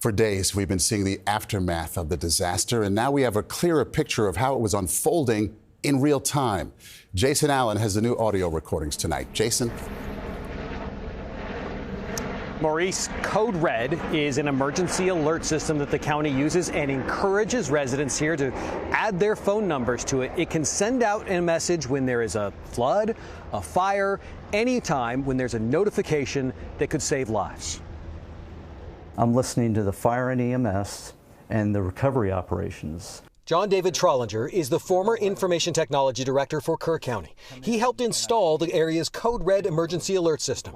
For days, we've been seeing the aftermath of the disaster, and now we have a clearer picture of how it was unfolding in real time. Jason Allen has the new audio recordings tonight. Jason? Maurice, CodeRED is an emergency alert system that the county uses and encourages residents here to add their phone numbers to it. It can send out a message when there is a flood, a fire, anytime when there's a notification that could save lives. I'm listening to the fire and EMS and the recovery operations. John David Trolinger is the former information technology director for Kerr County. He helped install the area's CodeRED emergency alert system.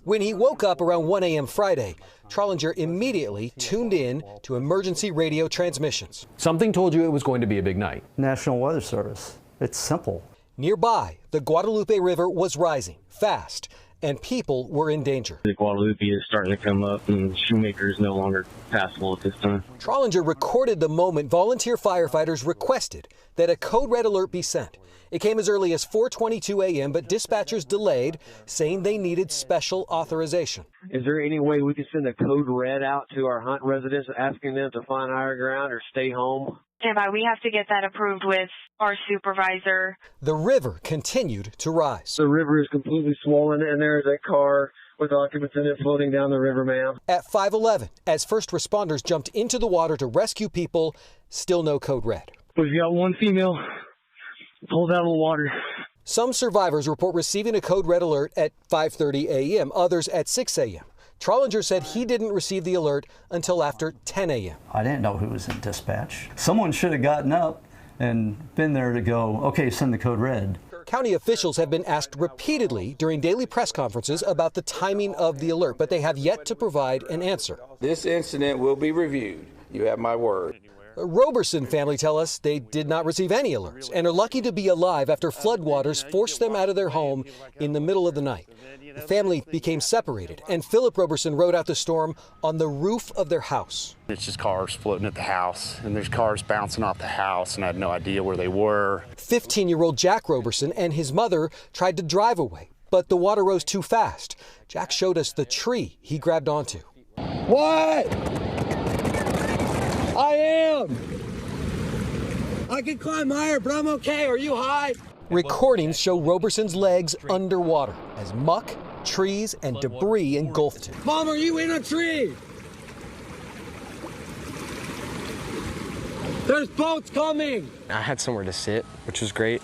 When he woke up around 1 a.m. Friday, Trolinger immediately tuned in to emergency radio transmissions. Something told you it was going to be a big night. National Weather Service. It's simple. Nearby, the Guadalupe River was rising fast, and people were in danger. The Guadalupe is starting to come up, and Shoemaker is no longer passable at this time. Trolinger recorded the moment volunteer firefighters requested that a CodeRED alert be sent. It came as early as 4:22 a.m., but dispatchers delayed, saying they needed special authorization. Is there any way we can send a CodeRED out to our Hunt residents asking them to find higher ground or stay home? Standby, we have to get that approved with our supervisor. The river continued to rise. The river is completely swollen, and there is a car with occupants in it floating down the river, ma'am. At 5:11, as first responders jumped into the water to rescue people, still no CodeRED. We've got one female pulled out of the water. Some survivors report receiving a CodeRED alert at 5:30 a.m., others at 6 a.m. Trolinger said he didn't receive the alert until after 10 a.m. I didn't know who was in dispatch. Someone should have gotten up and been there to go, okay, send the CodeRED. County officials have been asked repeatedly during daily press conferences about the timing of the alert, but they have yet to provide an answer. This incident will be reviewed. You have my word. The Roberson family tell us they did not receive any alerts and are lucky to be alive after floodwaters forced them out of their home in the middle of the night. The family became separated, and Philip Roberson rode out the storm on the roof of their house. It's just cars floating at the house, and there's cars bouncing off the house, and I had no idea where they were. 15-year-old Jack Roberson and his mother tried to drive away, but the water rose too fast. Jack showed us the tree he grabbed onto. What? I am. I can climb higher, but I'm okay. Are you high? Recordings show Roberson's legs underwater as muck, trees, and debris engulfed him. Mom, are you in a tree? There's boats coming. I had somewhere to sit, which was great.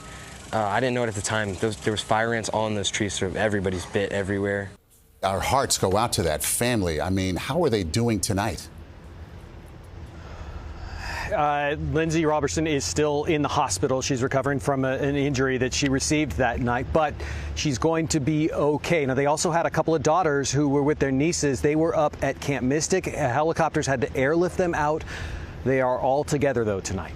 I didn't know it at the time. There was fire ants all in those trees, so everybody's bit everywhere. Our hearts go out to that family. I mean, how are they doing tonight? Lindsay Roberson is still in the hospital. She's recovering from an injury that she received that night, but she's going to be okay. Now, they also had a couple of daughters who were with their nieces. They were up at Camp Mystic. Helicopters had to airlift them out. They are all together, though, tonight.